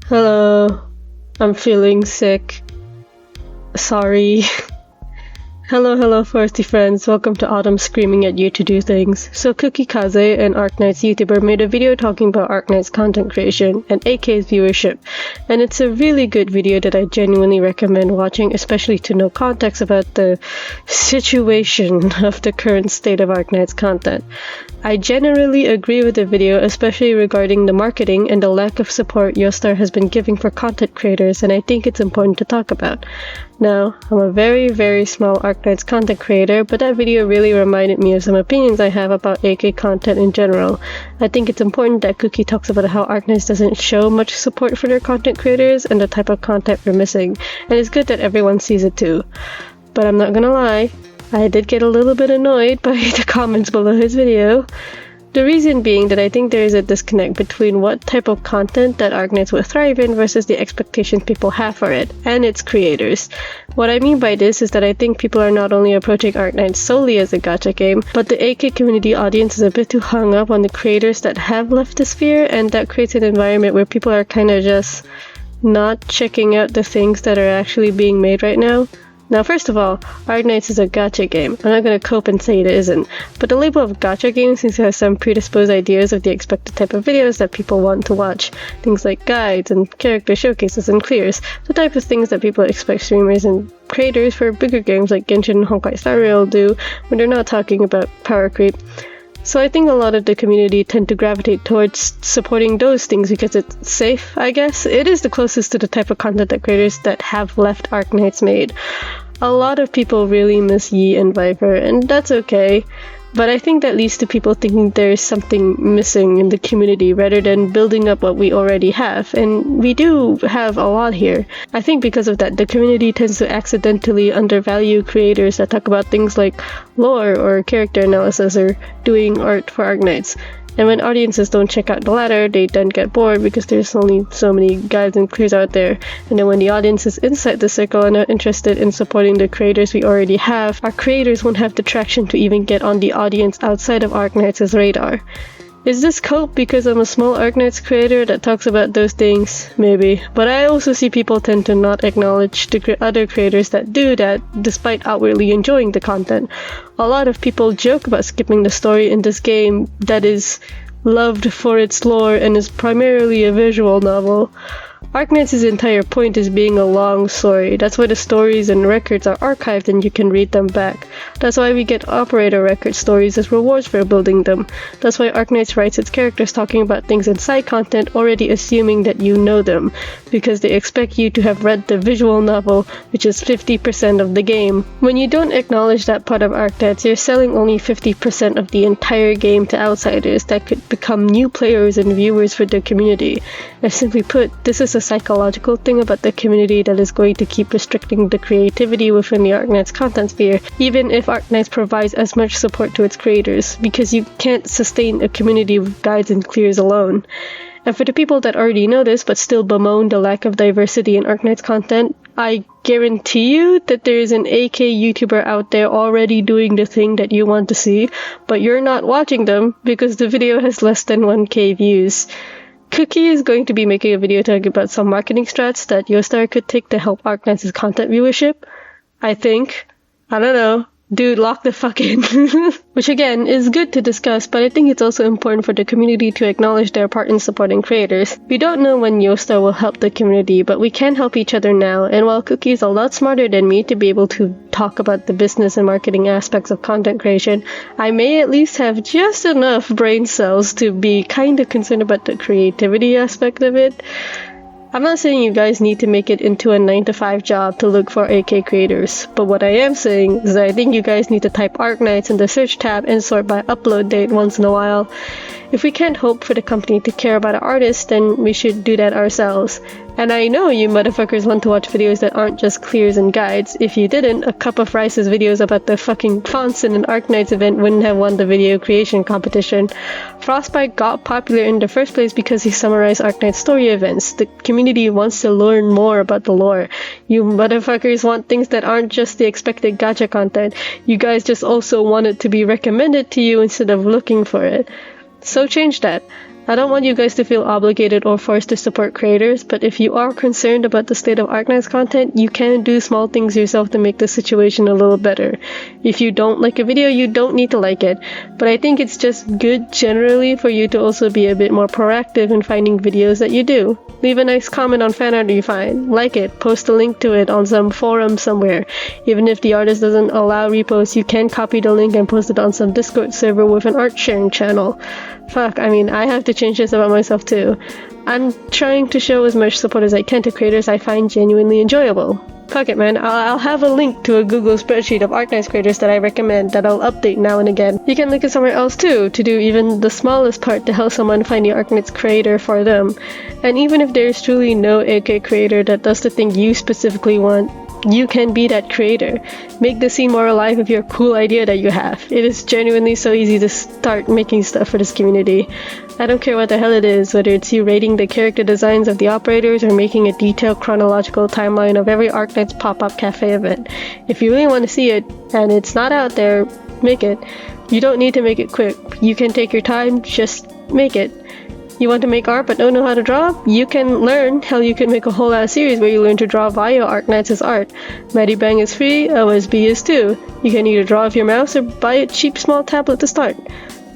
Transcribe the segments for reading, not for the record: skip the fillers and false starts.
Hello, I'm feeling sick. Sorry. Hello, Foresty friends. Welcome to Autumn screaming at you to do things. So Cookie Kaze, an Arknights YouTuber, made a video talking about Arknights content creation and AK's viewership. And it's a really good video that I genuinely recommend watching, especially to know context about the situation of the current state of Arknights content. I generally agree with the video, especially regarding the marketing and the lack of support Yostar has been giving for content creators, and I think it's important to talk about. Now, I'm a very small Arknights content creator, but that video really reminded me of some opinions I have about AK content in general. I think it's important that Cookie talks about how Arknights doesn't show much support for their content creators and the type of content we're missing, and it's good that everyone sees it too. But I'm not gonna lie, I did get a little bit annoyed by the comments below his video. The reason being that I think there is a disconnect between what type of content that Arknights will thrive in versus the expectations people have for it, and its creators. What I mean by this is that I think people are not only approaching Arknights solely as a gacha game, but the AK community audience is a bit too hung up on the creators that have left the sphere, and that creates an environment where people are kinda just not checking out the things that are actually being made right now. Now, first of all, Arknights is a gacha game. I'm not gonna cope and say it isn't, but the label of gacha game seems to have some predisposed ideas of the expected type of videos that people want to watch. Things like guides and character showcases and clears, the type of things that people expect streamers and creators for bigger games like Genshin and Honkai Star Rail do when they're not talking about power creep. So I think a lot of the community tend to gravitate towards supporting those things because it's safe, I guess. It is the closest to the type of content that creators that have left Arknights made. A lot of people really miss Yi and Viper, and that's okay. But I think that leads to people thinking there's something missing in the community rather than building up what we already have, and we do have a lot here. I think because of that, the community tends to accidentally undervalue creators that talk about things like lore or character analysis or doing art for Arknights. And when audiences don't check out the latter, they then get bored because there's only so many guides and clears out there. And then when the audience is inside the circle and are interested in supporting the creators we already have, our creators won't have the traction to even get on the audience outside of Arknights' radar. Is this cope because I'm a small Arknights creator that talks about those things? Maybe. But I also see people tend to not acknowledge the other creators that do that despite outwardly enjoying the content. A lot of people joke about skipping the story in this game that is loved for its lore and is primarily a visual novel. Arknights' entire point is being a long story. That's why the stories and records are archived and you can read them back. That's why we get operator record stories as rewards for building them. That's why Arknights writes its characters talking about things in side content already assuming that you know them, because they expect you to have read the visual novel, which is 50% of the game. When you don't acknowledge that part of Arknights, you're selling only 50% of the entire game to outsiders that could become new players and viewers for the community. And simply put, this is a psychological thing about the community that is going to keep restricting the creativity within the Arknights content sphere, even if Arknights provides as much support to its creators, because you can't sustain a community with guides and clears alone. And for the people that already know this but still bemoan the lack of diversity in Arknights content, I guarantee you that there is an AK YouTuber out there already doing the thing that you want to see, but you're not watching them because the video has less than 1k views. Cookie is going to be making a video talking about some marketing strats that Yostar could take to help Arknights' content viewership. I think. I don't know. Dude, lock the fuck in. Which again, is good to discuss, but I think it's also important for the community to acknowledge their part in supporting creators. We don't know when Yostar will help the community, but we can help each other now, and while Cookie is a lot smarter than me to be able to talk about the business and marketing aspects of content creation, I may at least have just enough brain cells to be kinda concerned about the creativity aspect of it. I'm not saying you guys need to make it into a 9-to-5 job to look for AK creators, but what I am saying is that I think you guys need to type Arknights in the search tab and sort by upload date once in a while. If we can't hope for the company to care about an artist, then we should do that ourselves. And I know you motherfuckers want to watch videos that aren't just clears and guides. If you didn't, a Cup of Rice's videos about the fucking fonts in an Arknights event wouldn't have won the video creation competition. Frostbite got popular in the first place because he summarized Arknights story events. The community wants to learn more about the lore. You motherfuckers want things that aren't just the expected gacha content. You guys just also want it to be recommended to you instead of looking for it. So change that. I don't want you guys to feel obligated or forced to support creators, but if you are concerned about the state of Arknights content, you can do small things yourself to make the situation a little better. If you don't like a video, you don't need to like it, but I think it's just good generally for you to also be a bit more proactive in finding videos that you do. Leave a nice comment on fan art you find, like it, post a link to it on some forum somewhere. Even if the artist doesn't allow reposts, you can copy the link and post it on some Discord server with an art sharing channel. Fuck, I mean, I have to change this about myself too. I'm trying to show as much support as I can to creators I find genuinely enjoyable. Fuck it, man, I'll have a link to a Google spreadsheet of Arknights creators that I recommend that I'll update now and again. You can link it somewhere else too, to do even the smallest part to help someone find the Arknights creator for them. And even if there's truly no AK creator that does the thing you specifically want, you can be that creator. Make the scene more alive with your cool idea that you have. It is genuinely so easy to start making stuff for this community. I don't care what the hell it is, whether it's you rating the character designs of the operators or making a detailed chronological timeline of every Arknights pop-up cafe event. If you really want to see it, and it's not out there, make it. You don't need to make it quick. You can take your time, just make it. You want to make art but don't know how to draw? You can learn. Hell, you can make a whole ass series where you learn to draw via Arknights' art. Medibang is free, OSB is too. You can either draw with your mouse or buy a cheap small tablet to start.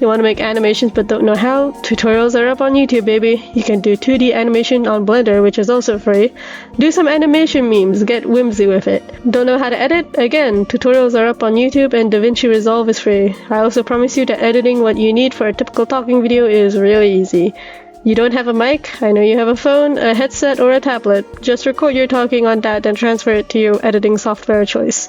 You want to make animations but don't know how? Tutorials are up on YouTube, baby. You can do 2D animation on Blender, which is also free. Do some animation memes, get whimsy with it. Don't know how to edit? Again, tutorials are up on YouTube and DaVinci Resolve is free. I also promise you that editing what you need for a typical talking video is really easy. You don't have a mic? I know you have a phone, a headset, or a tablet. Just record your talking on that and transfer it to your editing software choice.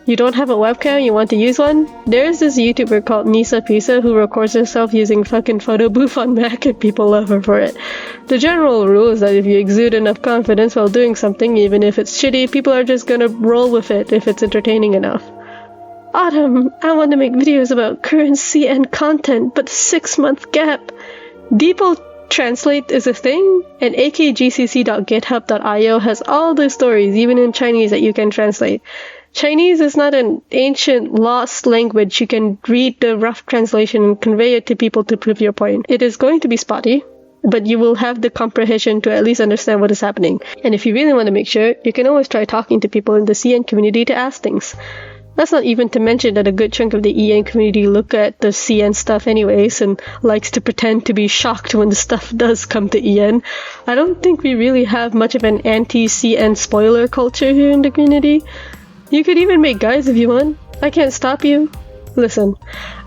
You don't have a webcam, you want to use one? There's this YouTuber called Nisa Pisa who records herself using fucking photo booth on Mac and people love her for it. The general rule is that if you exude enough confidence while doing something, even if it's shitty, people are just gonna roll with it if it's entertaining enough. Autumn, I want to make videos about currency and content, but 6-month gap. Depot Translate is a thing, and akgcc.github.io has all the stories, even in Chinese, that you can translate. Chinese is not an ancient, lost language. You can read the rough translation and convey it to people to prove your point. It is going to be spotty, but you will have the comprehension to at least understand what is happening. And if you really want to make sure, you can always try talking to people in the CN community to ask things. That's not even to mention that a good chunk of the EN community look at the CN stuff anyways and likes to pretend to be shocked when the stuff does come to EN. I don't think we really have much of an anti-CN spoiler culture here in the community. You could even make guides if you want. I can't stop you. Listen,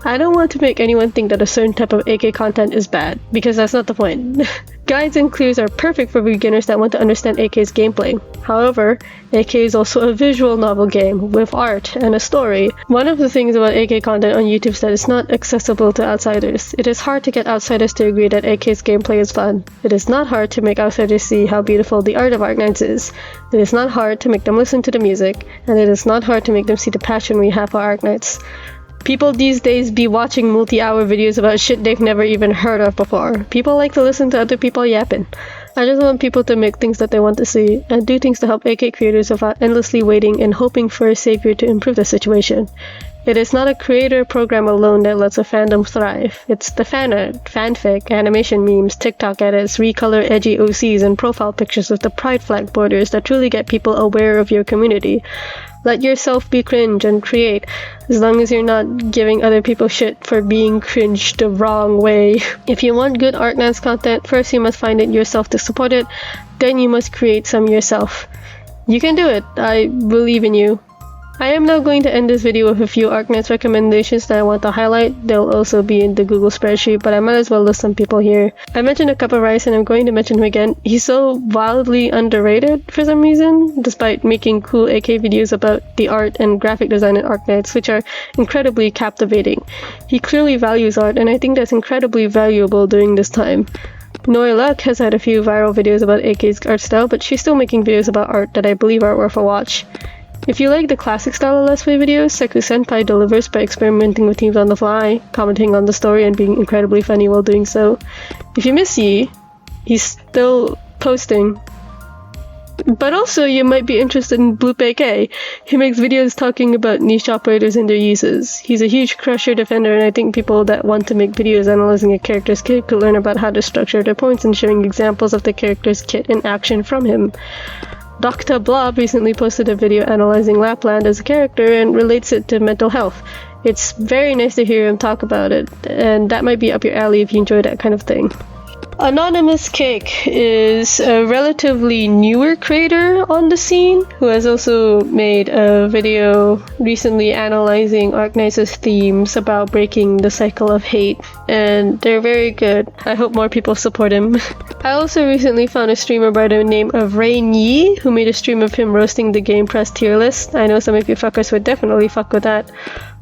I don't want to make anyone think that a certain type of AK content is bad, because that's not the point. Guides and clues are perfect for beginners that want to understand AK's gameplay. However, AK is also a visual novel game with art and a story. One of the things about AK content on YouTube is that it's not accessible to outsiders. It is hard to get outsiders to agree that AK's gameplay is fun. It is not hard to make outsiders see how beautiful the art of Arknights is. It is not hard to make them listen to the music, and it is not hard to make them see the passion we have for Arknights. People these days be watching multi-hour videos about shit they've never even heard of before. People like to listen to other people yapping. I just want people to make things that they want to see, and do things to help AK creators without endlessly waiting and hoping for a savior to improve the situation. It is not a creator program alone that lets a fandom thrive. It's the fan art, fanfic, animation memes, TikTok edits, recolor edgy OCs, and profile pictures with the pride flag borders that truly get people aware of your community. Let yourself be cringe and create, as long as you're not giving other people shit for being cringe the wrong way. If you want good Arknights content, first you must find it yourself to support it, then you must create some yourself. You can do it. I believe in you. I am now going to end this video with a few Arknights recommendations that I want to highlight. They'll also be in the Google spreadsheet, but I might as well list some people here. I mentioned a Cup of Rice and I'm going to mention him again. He's so wildly underrated for some reason, despite making cool AK videos about the art and graphic design in Arknights, which are incredibly captivating. He clearly values art, and I think that's incredibly valuable during this time. Noi Luck has had a few viral videos about AK's art style, but she's still making videos about art that I believe are worth a watch. If you like the classic style of Let's Play videos, Seku Senpai delivers by experimenting with themes on the fly, commenting on the story and being incredibly funny while doing so. If you miss Yi, he's still posting But also, you might be interested in Bloop AK. He makes videos talking about niche operators and their uses. He's a huge crusher defender, and I think people that want to make videos analyzing a character's kit could learn about how to structure their points and showing examples of the character's kit in action from him. Dr. Blob recently posted a video analyzing Lapland as a character and relates it to mental health. It's very nice to hear him talk about it, and that might be up your alley if you enjoy that kind of thing. Anonymous Cake is a relatively newer creator on the scene who has also made a video recently analyzing Arknights' themes about breaking the cycle of hate, and they're very good. I hope more people support him. I also recently found a streamer by the name of Rain Yi who made a stream of him roasting the Game Press tier list. I know some of you fuckers would definitely fuck with that.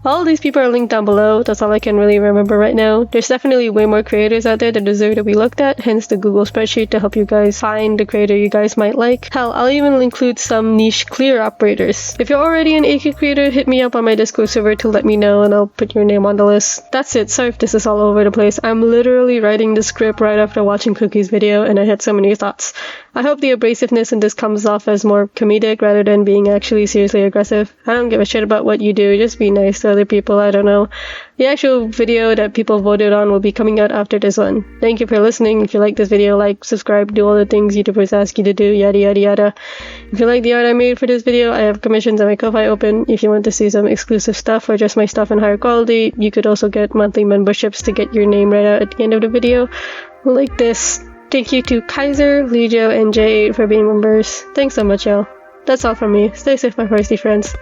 All these people are linked down below. That's all I can really remember right now. There's definitely way more creators out there that deserve to be looked at, hence the Google spreadsheet to help you guys find the creator you guys might like. Hell, I'll even include some niche clear operators. If you're already an AK creator, hit me up on my Discord server to let me know and I'll put your name on the list. That's it. Sorry if this is all over the place. I'm literally writing the script right after watching Cookie's video and I had so many thoughts. I hope the abrasiveness in this comes off as more comedic rather than being actually seriously aggressive. I don't give a shit about what you do, just be nice to other people, I don't know. The actual video that people voted on will be coming out after this one. Thank you for listening. If you like this video, like, subscribe, do all the things YouTubers ask you to do, yada yada yada. If you like the art I made for this video, I have commissions on my Ko-Fi open. If you want to see some exclusive stuff or just my stuff in higher quality, you could also get monthly memberships to get your name right out at the end of the video. Like this. Thank you to Kaiser, Legio, and J8 for being members. Thanks so much, y'all. That's all from me. Stay safe, my feisty friends.